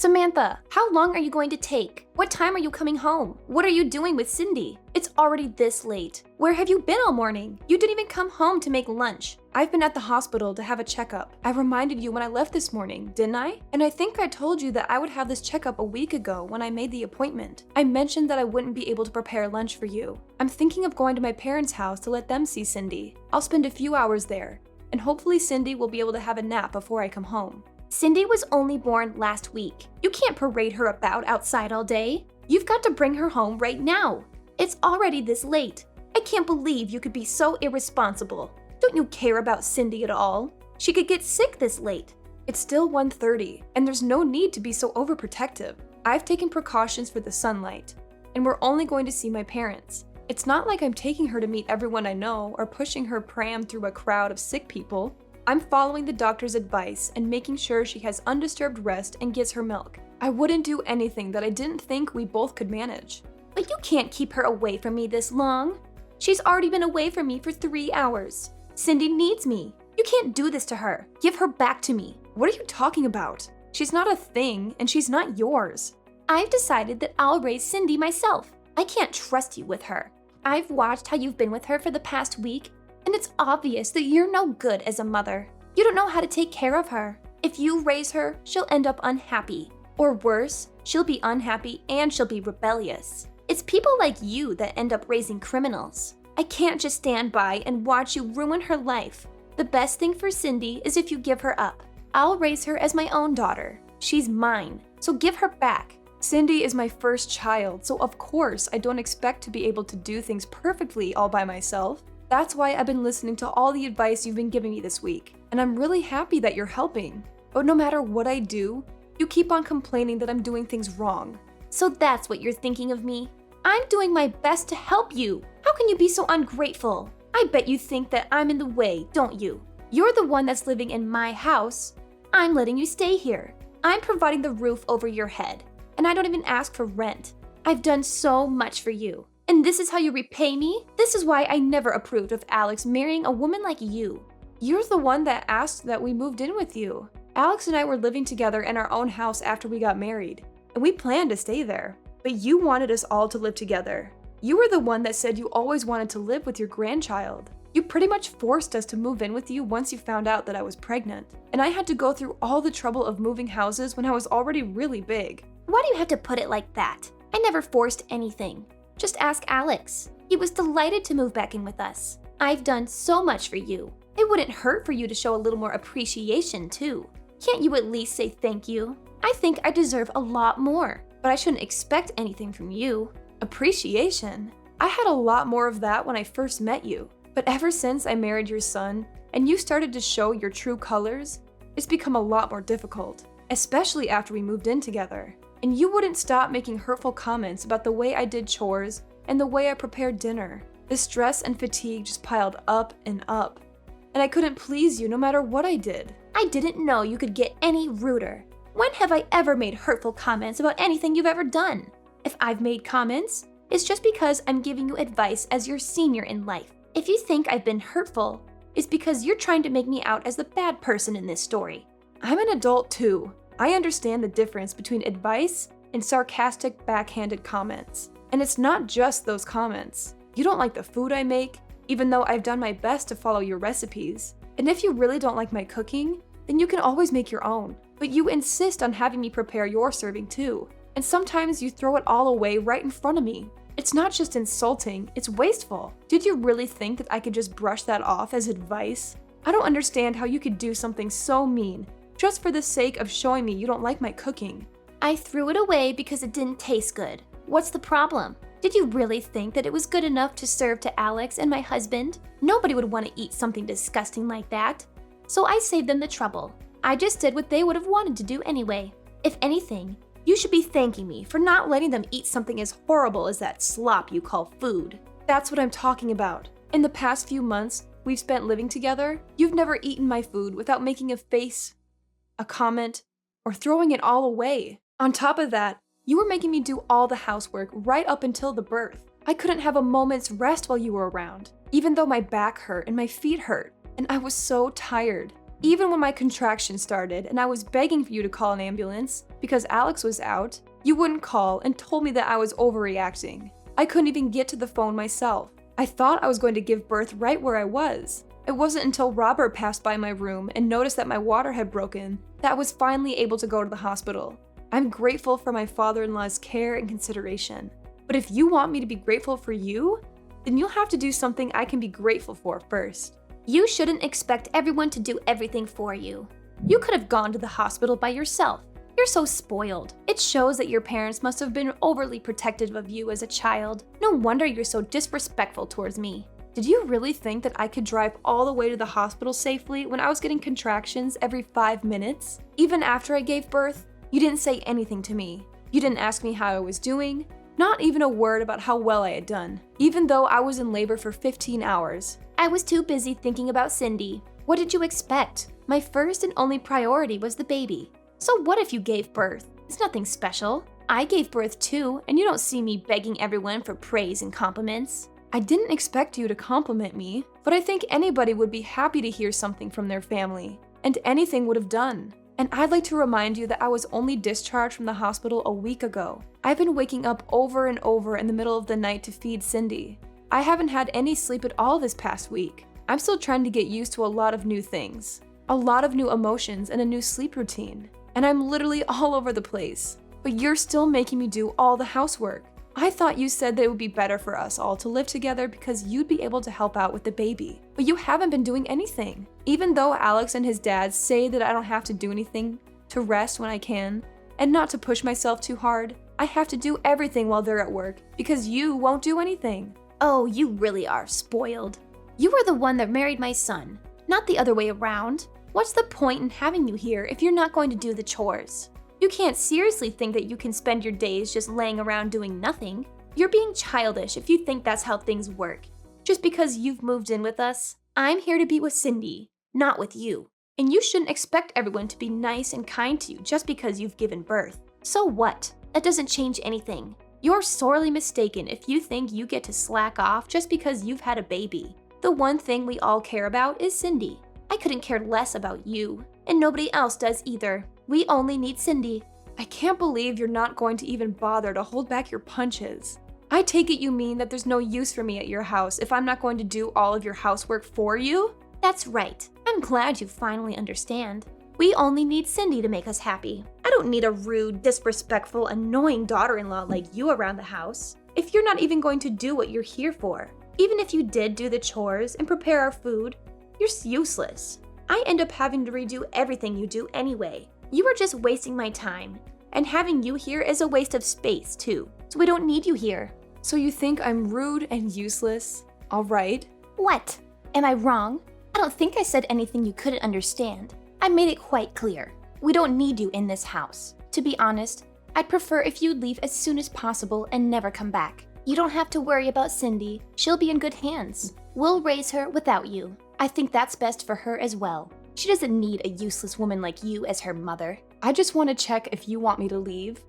Samantha, how long are you going to take? What time are you coming home? What are you doing with Cindy? It's already this late. Where have you been all morning? You didn't even come home to make lunch. I've been at the hospital to have a checkup. I reminded you when I left this morning, didn't I? And I think I told you that I would have this checkup a week ago when I made the appointment. I mentioned that I wouldn't be able to prepare lunch for you. I'm thinking of going to my parents' house to let them see Cindy. I'll spend a few hours there, and hopefully Cindy will be able to have a nap before I come home. Cindy was only born last week. You can't parade her about outside all day. You've got to bring her home right now. It's already this late. I can't believe you could be so irresponsible. Don't you care about Cindy at all? She could get sick this late. It's still 1:30, and there's no need to be so overprotective. I've taken precautions for the sunlight, and we're only going to see my parents. It's not like I'm taking her to meet everyone I know or pushing her pram through a crowd of sick people. I'm following the doctor's advice and making sure she has undisturbed rest and gets her milk. I wouldn't do anything that I didn't think we both could manage. But you can't keep her away from me this long. She's already been away from me for 3 hours. Cindy needs me. You can't do this to her. Give her back to me. What are you talking about? She's not a thing, and she's not yours. I've decided that I'll raise Cindy myself. I can't trust you with her. I've watched how you've been with her for the past week, and it's obvious that you're no good as a mother. You don't know how to take care of her. If you raise her, she'll end up unhappy. Or worse, she'll be unhappy and she'll be rebellious. It's people like you that end up raising criminals. I can't just stand by and watch you ruin her life. The best thing for Cindy is if you give her up. I'll raise her as my own daughter. She's mine, so give her back. Cindy is my first child, so of course I don't expect to be able to do things perfectly all by myself. That's why I've been listening to all the advice you've been giving me this week, and I'm really happy that you're helping. But no matter what I do, you keep on complaining that I'm doing things wrong. So that's what you're thinking of me? I'm doing my best to help you. How can you be so ungrateful? I bet you think that I'm in the way, don't you? You're the one that's living in my house. I'm letting you stay here. I'm providing the roof over your head, and I don't even ask for rent. I've done so much for you. And this is how you repay me? This is why I never approved of Alex marrying a woman like you. You're the one that asked that we moved in with you. Alex and I were living together in our own house after we got married, and we planned to stay there. But you wanted us all to live together. You were the one that said you always wanted to live with your grandchild. You pretty much forced us to move in with you once you found out that I was pregnant. And I had to go through all the trouble of moving houses when I was already really big. Why do you have to put it like that? I never forced anything. Just ask Alex. He was delighted to move back in with us. I've done so much for you. It wouldn't hurt for you to show a little more appreciation, too. Can't you at least say thank you? I think I deserve a lot more. But I shouldn't expect anything from you. Appreciation? I had a lot more of that when I first met you. But ever since I married your son, and you started to show your true colors, it's become a lot more difficult. Especially after we moved in together. And you wouldn't stop making hurtful comments about the way I did chores and the way I prepared dinner. The stress and fatigue just piled up and up. And I couldn't please you no matter what I did. I didn't know you could get any ruder. When have I ever made hurtful comments about anything you've ever done? If I've made comments, it's just because I'm giving you advice as your senior in life. If you think I've been hurtful, it's because you're trying to make me out as the bad person in this story. I'm an adult too. I understand the difference between advice and sarcastic, backhanded comments. And it's not just those comments. You don't like the food I make, even though I've done my best to follow your recipes. And if you really don't like my cooking, then you can always make your own. But you insist on having me prepare your serving too. And sometimes you throw it all away right in front of me. It's not just insulting, it's wasteful. Did you really think that I could just brush that off as advice? I don't understand how you could do something so mean just for the sake of showing me you don't like my cooking. I threw it away because it didn't taste good. What's the problem? Did you really think that it was good enough to serve to Alex and my husband? Nobody would want to eat something disgusting like that. So I saved them the trouble. I just did what they would have wanted to do anyway. If anything, you should be thanking me for not letting them eat something as horrible as that slop you call food. That's what I'm talking about. In the past few months we've spent living together, you've never eaten my food without making a face, a comment, or throwing it all away. On top of that, you were making me do all the housework right up until the birth. I couldn't have a moment's rest while you were around, even though my back hurt and my feet hurt, and I was so tired. Even when my contractions started and I was begging for you to call an ambulance because Alex was out, you wouldn't call and told me that I was overreacting. I couldn't even get to the phone myself. I thought I was going to give birth right where I was. It wasn't until Robert passed by my room and noticed that my water had broken that I was finally able to go to the hospital. I'm grateful for my father-in-law's care and consideration. But if you want me to be grateful for you, then you'll have to do something I can be grateful for first. You shouldn't expect everyone to do everything for you. You could have gone to the hospital by yourself. You're so spoiled. It shows that your parents must have been overly protective of you as a child. No wonder you're so disrespectful towards me. Did you really think that I could drive all the way to the hospital safely when I was getting contractions every 5 minutes? Even after I gave birth, you didn't say anything to me. You didn't ask me how I was doing, not even a word about how well I had done, even though I was in labor for 15 hours. I was too busy thinking about Cindy. What did you expect? My first and only priority was the baby. So what if you gave birth? It's nothing special. I gave birth too, and you don't see me begging everyone for praise and compliments. I didn't expect you to compliment me, but I think anybody would be happy to hear something from their family, and anything would have done. And I'd like to remind you that I was only discharged from the hospital a week ago. I've been waking up over and over in the middle of the night to feed Cindy. I haven't had any sleep at all this past week. I'm still trying to get used to a lot of new things, a lot of new emotions and a new sleep routine. And I'm literally all over the place. But you're still making me do all the housework. I thought you said that it would be better for us all to live together because you'd be able to help out with the baby. But you haven't been doing anything. Even though Alex and his dad say that I don't have to do anything, to rest when I can, and not to push myself too hard, I have to do everything while they're at work because you won't do anything. Oh, you really are spoiled. You were the one that married my son, not the other way around. What's the point in having you here if you're not going to do the chores? You can't seriously think that you can spend your days just laying around doing nothing. You're being childish if you think that's how things work. Just because you've moved in with us, I'm here to be with Cindy, not with you. And you shouldn't expect everyone to be nice and kind to you just because you've given birth. So what? That doesn't change anything. You're sorely mistaken if you think you get to slack off just because you've had a baby. The one thing we all care about is Cindy. I couldn't care less about you, and nobody else does either. We only need Cindy. I can't believe you're not going to even bother to hold back your punches. I take it you mean that there's no use for me at your house if I'm not going to do all of your housework for you? That's right. I'm glad you finally understand. We only need Cindy to make us happy. I don't need a rude, disrespectful, annoying daughter-in-law like you around the house. If you're not even going to do what you're here for, even if you did do the chores and prepare our food, you're useless. I end up having to redo everything you do anyway. You are just wasting my time. And having you here is a waste of space, too. So we don't need you here. So you think I'm rude and useless? All right. What? Am I wrong? I don't think I said anything you couldn't understand. I made it quite clear. We don't need you in this house. To be honest, I'd prefer if you'd leave as soon as possible and never come back. You don't have to worry about Cindy. She'll be in good hands. We'll raise her without you. I think that's best for her as well. She doesn't need a useless woman like you as her mother. I just want to check if you want me to leave.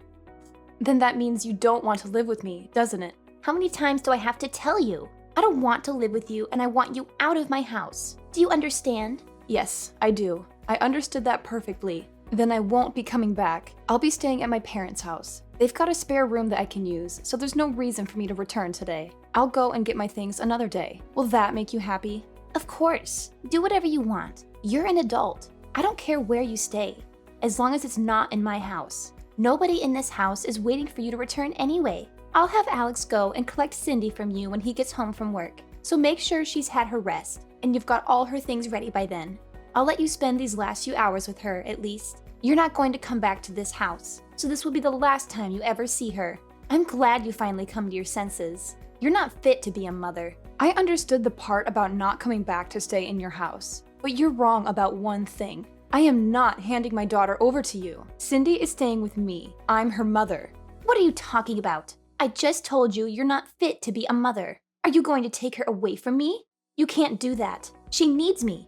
Then that means you don't want to live with me, doesn't it? How many times do I have to tell you? I don't want to live with you and I want you out of my house. Do you understand? Yes, I do. I understood that perfectly. Then I won't be coming back. I'll be staying at my parents' house. They've got a spare room that I can use, so there's no reason for me to return today. I'll go and get my things another day. Will that make you happy? Of course. Do whatever you want. You're an adult. I don't care where you stay, as long as it's not in my house. Nobody in this house is waiting for you to return anyway. I'll have Alex go and collect Cindy from you when he gets home from work. So make sure she's had her rest, and you've got all her things ready by then. I'll let you spend these last few hours with her, at least. You're not going to come back to this house, so this will be the last time you ever see her. I'm glad you finally come to your senses. You're not fit to be a mother. I understood the part about not coming back to stay in your house, but you're wrong about one thing. I am not handing my daughter over to you. Cindy is staying with me. I'm her mother. What are you talking about? I just told you you're not fit to be a mother. Are you going to take her away from me? You can't do that. She needs me.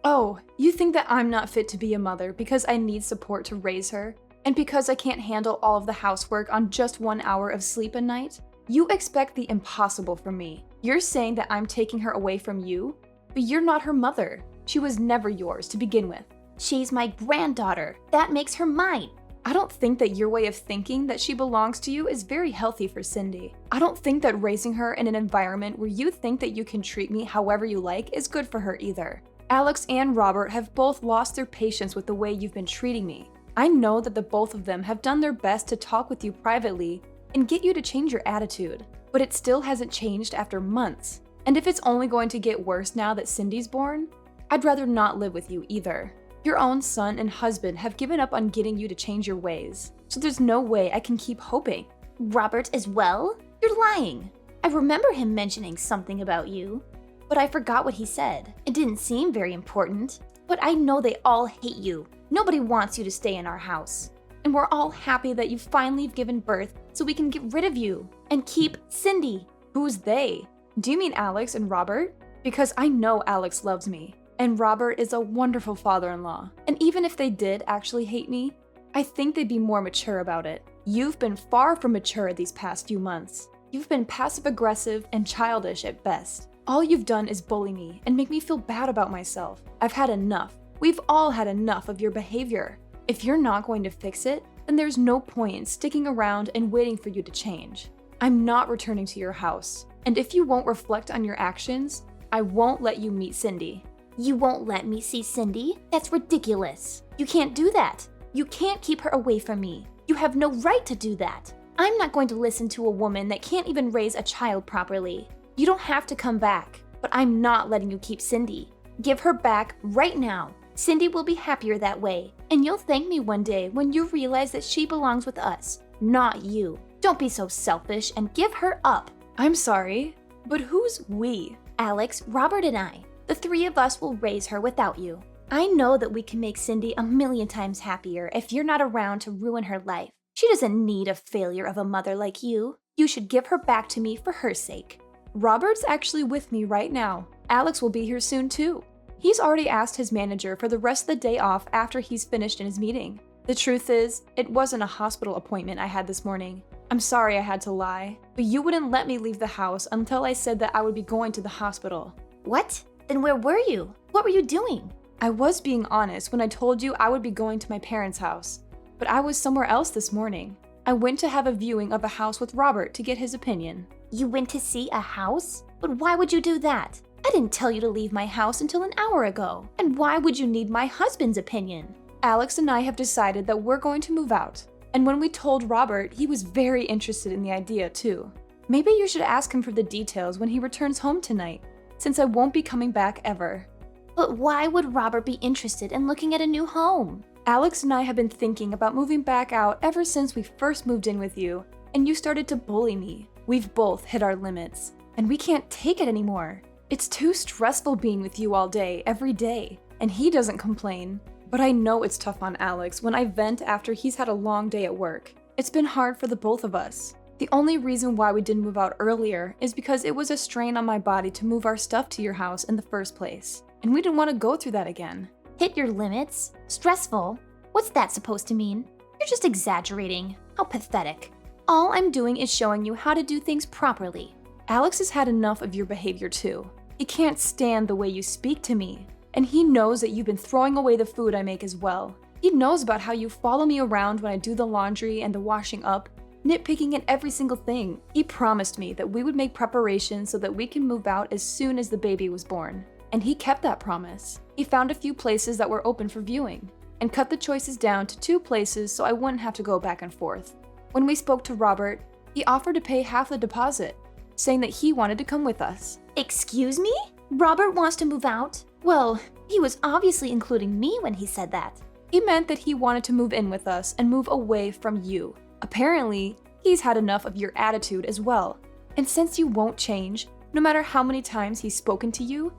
Oh, you think that I'm not fit to be a mother because I need support to raise her? And because I can't handle all of the housework on just 1 hour of sleep a night? You expect the impossible from me. You're saying that I'm taking her away from you, but you're not her mother. She was never yours to begin with. She's my granddaughter. That makes her mine. I don't think that your way of thinking that she belongs to you is very healthy for Cindy. I don't think that raising her in an environment where you think that you can treat me however you like is good for her either. Alex and Robert have both lost their patience with the way you've been treating me. I know that the both of them have done their best to talk with you privately and get you to change your attitude, but it still hasn't changed after months. And if it's only going to get worse now that Cindy's born, I'd rather not live with you either. Your own son and husband have given up on getting you to change your ways, so there's no way I can keep hoping. Robert as well? You're lying. I remember him mentioning something about you, but I forgot what he said. It didn't seem very important, but I know they all hate you. Nobody wants you to stay in our house. And we're all happy that you finally have given birth so we can get rid of you and keep Cindy. Who's they? Do you mean Alex and Robert? Because I know Alex loves me. And Robert is a wonderful father-in-law. And even if they did actually hate me, I think they'd be more mature about it. You've been far from mature these past few months. You've been passive-aggressive and childish at best. All you've done is bully me and make me feel bad about myself. I've had enough. We've all had enough of your behavior. If you're not going to fix it, then there's no point in sticking around and waiting for you to change. I'm not returning to your house. And if you won't reflect on your actions, I won't let you meet Cindy. You won't let me see Cindy? That's ridiculous. You can't do that. You can't keep her away from me. You have no right to do that. I'm not going to listen to a woman that can't even raise a child properly. You don't have to come back, but I'm not letting you keep Cindy. Give her back right now. Cindy will be happier that way, and you'll thank me one day when you realize that she belongs with us, not you. Don't be so selfish and give her up. I'm sorry, but who's we? Alex, Robert, and I. The three of us will raise her without you. I know that we can make Cindy a million times happier if you're not around to ruin her life. She doesn't need a failure of a mother like you. You should give her back to me for her sake. Robert's actually with me right now. Alex will be here soon too. He's already asked his manager for the rest of the day off after he's finished in his meeting. The truth is, it wasn't a hospital appointment I had this morning. I'm sorry I had to lie, but you wouldn't let me leave the house until I said that I would be going to the hospital. What? Then where were you? What were you doing? I was being honest when I told you I would be going to my parents' house, but I was somewhere else this morning. I went to have a viewing of a house with Robert to get his opinion. You went to see a house? But why would you do that? I didn't tell you to leave my house until an hour ago. And why would you need my husband's opinion? Alex and I have decided that we're going to move out. And when we told Robert, he was very interested in the idea too. Maybe you should ask him for the details when he returns home tonight, since I won't be coming back ever. But why would Robert be interested in looking at a new home? Alex and I have been thinking about moving back out ever since we first moved in with you, and you started to bully me. We've both hit our limits, and we can't take it anymore. It's too stressful being with you all day, every day, and he doesn't complain. But I know it's tough on Alex when I vent after he's had a long day at work. It's been hard for the both of us. The only reason why we didn't move out earlier is because it was a strain on my body to move our stuff to your house in the first place, and we didn't want to go through that again. Hit your limits? Stressful? What's that supposed to mean? You're just exaggerating. How pathetic. All I'm doing is showing you how to do things properly. Alex has had enough of your behavior too. He can't stand the way you speak to me, and he knows that you've been throwing away the food I make as well. He knows about how you follow me around when I do the laundry and the washing up, nitpicking at every single thing. He promised me that we would make preparations so that we can move out as soon as the baby was born. And he kept that promise. He found a few places that were open for viewing, and cut the choices down to 2 places so I wouldn't have to go back and forth. When we spoke to Robert, he offered to pay half the deposit, saying that he wanted to come with us. Excuse me? Robert wants to move out? Well, he was obviously including me when he said that. He meant that he wanted to move in with us and move away from you. Apparently, he's had enough of your attitude as well. And since you won't change, no matter how many times he's spoken to you,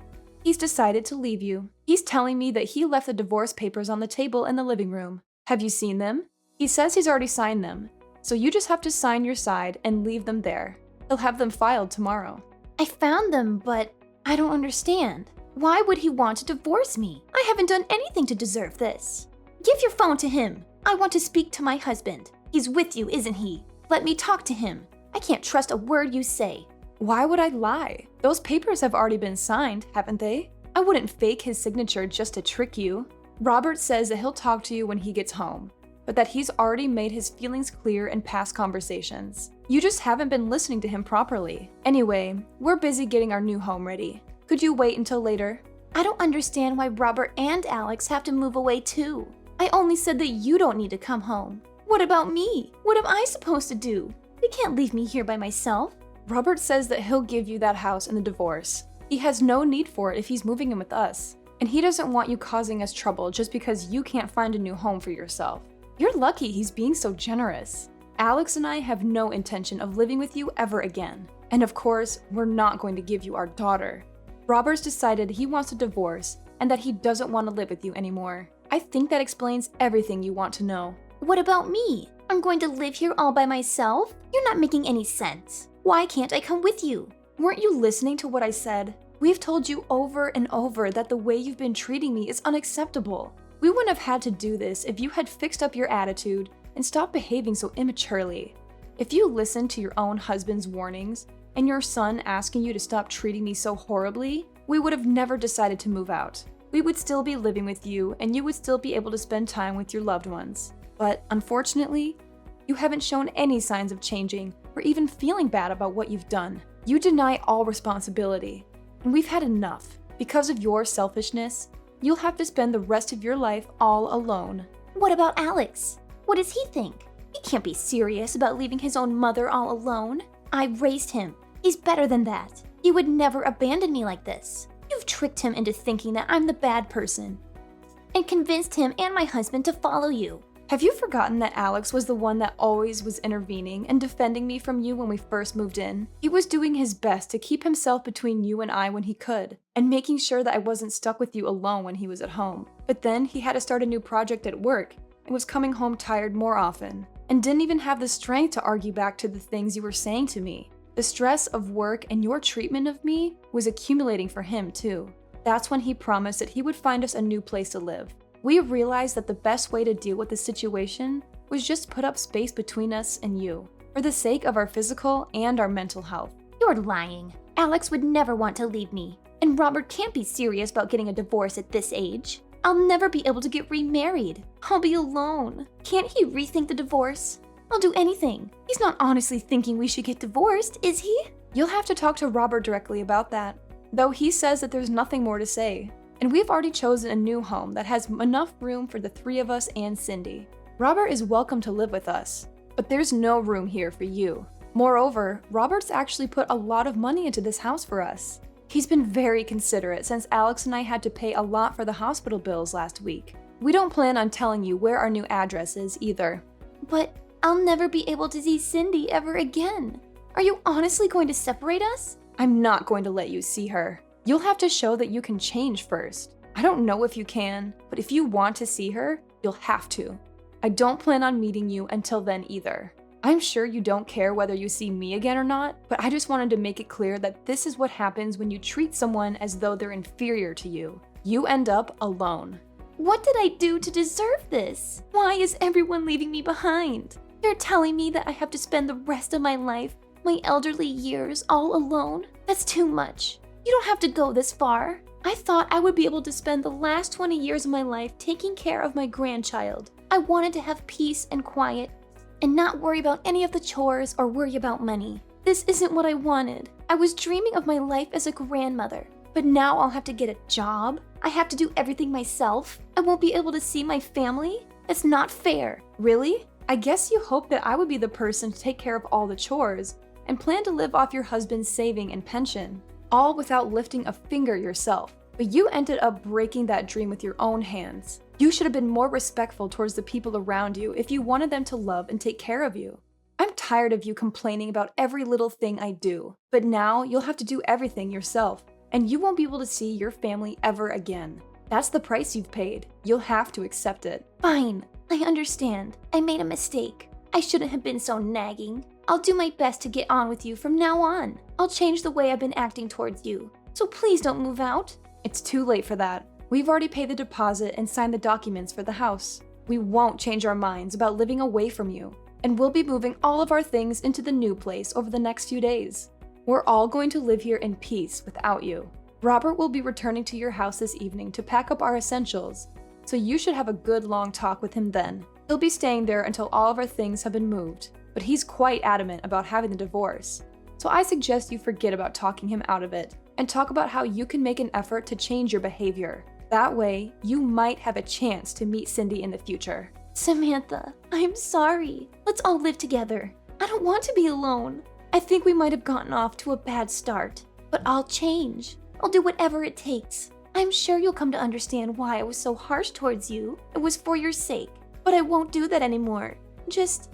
he's decided to leave you. He's telling me that he left the divorce papers on the table in the living room. Have you seen them? He says he's already signed them, so you just have to sign your side and leave them there. He'll have them filed tomorrow. I found them, but I don't understand. Why would he want to divorce me? I haven't done anything to deserve this. Give your phone to him. I want to speak to my husband. He's with you, isn't he? Let me talk to him. I can't trust a word you say. Why would I lie? Those papers have already been signed, haven't they? I wouldn't fake his signature just to trick you. Robert says that he'll talk to you when he gets home, but that he's already made his feelings clear in past conversations. You just haven't been listening to him properly. Anyway, we're busy getting our new home ready. Could you wait until later? I don't understand why Robert and Alex have to move away too. I only said that you don't need to come home. What about me? What am I supposed to do? They can't leave me here by myself. Robert says that he'll give you that house in the divorce. He has no need for it if he's moving in with us. And he doesn't want you causing us trouble just because you can't find a new home for yourself. You're lucky he's being so generous. Alex and I have no intention of living with you ever again. And of course, we're not going to give you our daughter. Robert's decided he wants a divorce and that he doesn't want to live with you anymore. I think that explains everything you want to know. What about me? I'm going to live here all by myself? You're not making any sense. Why can't I come with you? Weren't you listening to what I said? We've told you over and over that the way you've been treating me is unacceptable. We wouldn't have had to do this if you had fixed up your attitude and stopped behaving so immaturely. If you listened to your own husband's warnings and your son asking you to stop treating me so horribly, we would have never decided to move out. We would still be living with you and you would still be able to spend time with your loved ones. But unfortunately, you haven't shown any signs of changing or even feeling bad about what you've done. You deny all responsibility. And we've had enough. Because of your selfishness, you'll have to spend the rest of your life all alone. What about Alex? What does he think? He can't be serious about leaving his own mother all alone. I raised him. He's better than that. He would never abandon me like this. You've tricked him into thinking that I'm the bad person and convinced him and my husband to follow you. Have you forgotten that Alex was the one that always was intervening and defending me from you when we first moved in? He was doing his best to keep himself between you and I when he could, and making sure that I wasn't stuck with you alone when he was at home. But then he had to start a new project at work and was coming home tired more often, and didn't even have the strength to argue back to the things you were saying to me. The stress of work and your treatment of me was accumulating for him too. That's when he promised that he would find us a new place to live. We realized that the best way to deal with the situation was just put up space between us and you, for the sake of our physical and our mental health. You're lying. Alex would never want to leave me, and Robert can't be serious about getting a divorce at this age. I'll never be able to get remarried. I'll be alone. Can't he rethink the divorce? I'll do anything. He's not honestly thinking we should get divorced, is he? You'll have to talk to Robert directly about that, though he says that there's nothing more to say. And we've already chosen a new home that has enough room for the three of us and Cindy. Robert is welcome to live with us, but there's no room here for you. Moreover, Robert's actually put a lot of money into this house for us. He's been very considerate since Alex and I had to pay a lot for the hospital bills last week. We don't plan on telling you where our new address is either. But I'll never be able to see Cindy ever again. Are you honestly going to separate us? I'm not going to let you see her. You'll have to show that you can change first. I don't know if you can, but if you want to see her, you'll have to. I don't plan on meeting you until then either. I'm sure you don't care whether you see me again or not, but I just wanted to make it clear that this is what happens when you treat someone as though they're inferior to you. You end up alone. What did I do to deserve this? Why is everyone leaving me behind? They're telling me that I have to spend the rest of my life, my elderly years, all alone? That's too much. You don't have to go this far. I thought I would be able to spend the last 20 years of my life taking care of my grandchild. I wanted to have peace and quiet and not worry about any of the chores or worry about money. This isn't what I wanted. I was dreaming of my life as a grandmother, but now I'll have to get a job. I have to do everything myself. I won't be able to see my family. That's not fair. Really? I guess you hoped that I would be the person to take care of all the chores and plan to live off your husband's saving and pension, all without lifting a finger yourself. But you ended up breaking that dream with your own hands. You should have been more respectful towards the people around you if you wanted them to love and take care of you. I'm tired of you complaining about every little thing I do, but now you'll have to do everything yourself, and you won't be able to see your family ever again. That's the price you've paid. You'll have to accept it. Fine, I understand. I made a mistake. I shouldn't have been so nagging. I'll do my best to get on with you from now on. I'll change the way I've been acting towards you. So please don't move out. It's too late for that. We've already paid the deposit and signed the documents for the house. We won't change our minds about living away from you, and we'll be moving all of our things into the new place over the next few days. We're all going to live here in peace without you. Robert will be returning to your house this evening to pack up our essentials, so you should have a good long talk with him then. He'll be staying there until all of our things have been moved, but he's quite adamant about having the divorce. So I suggest you forget about talking him out of it, and talk about how you can make an effort to change your behavior. That way, you might have a chance to meet Cindy in the future. Samantha, I'm sorry. Let's all live together. I don't want to be alone. I think we might have gotten off to a bad start, but I'll change. I'll do whatever it takes. I'm sure you'll come to understand why I was so harsh towards you. It was for your sake, but I won't do that anymore. Just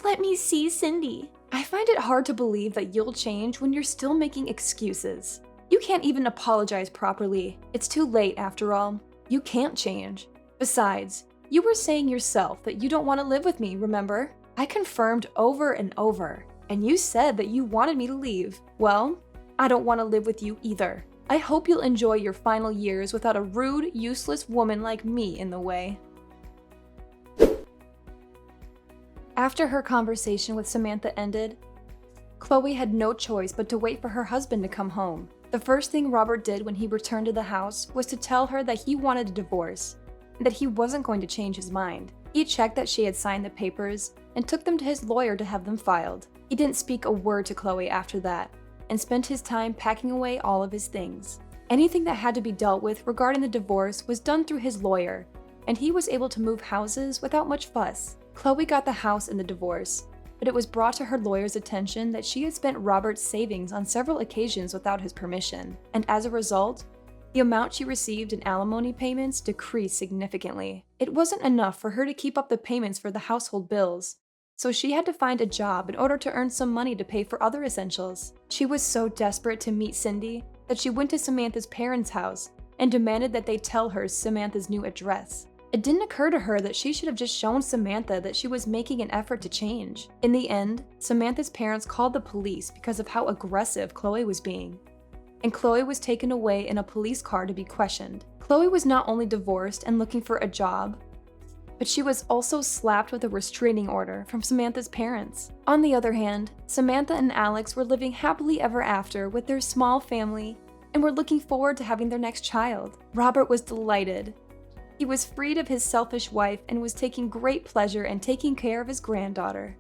let me see Cindy. I find it hard to believe that you'll change when you're still making excuses. You can't even apologize properly. It's too late after all. You can't change. Besides, you were saying yourself that you don't want to live with me, remember? I confirmed over and over, and you said that you wanted me to leave. Well, I don't want to live with you either. I hope you'll enjoy your final years without a rude, useless woman like me in the way. After her conversation with Samantha ended, Chloe had no choice but to wait for her husband to come home. The first thing Robert did when he returned to the house was to tell her that he wanted a divorce, and that he wasn't going to change his mind. He checked that she had signed the papers and took them to his lawyer to have them filed. He didn't speak a word to Chloe after that, and spent his time packing away all of his things. Anything that had to be dealt with regarding the divorce was done through his lawyer, and he was able to move houses without much fuss. Chloe got the house in the divorce, but it was brought to her lawyer's attention that she had spent Robert's savings on several occasions without his permission, and as a result, the amount she received in alimony payments decreased significantly. It wasn't enough for her to keep up the payments for the household bills, so she had to find a job in order to earn some money to pay for other essentials. She was so desperate to meet Cindy that she went to Samantha's parents' house and demanded that they tell her Samantha's new address. It didn't occur to her that she should have just shown Samantha that she was making an effort to change. In the end, Samantha's parents called the police because of how aggressive Chloe was being, and Chloe was taken away in a police car to be questioned. Chloe was not only divorced and looking for a job, but she was also slapped with a restraining order from Samantha's parents. On the other hand, Samantha and Alex were living happily ever after with their small family and were looking forward to having their next child. Robert was delighted. He was freed of his selfish wife and was taking great pleasure in taking care of his granddaughter.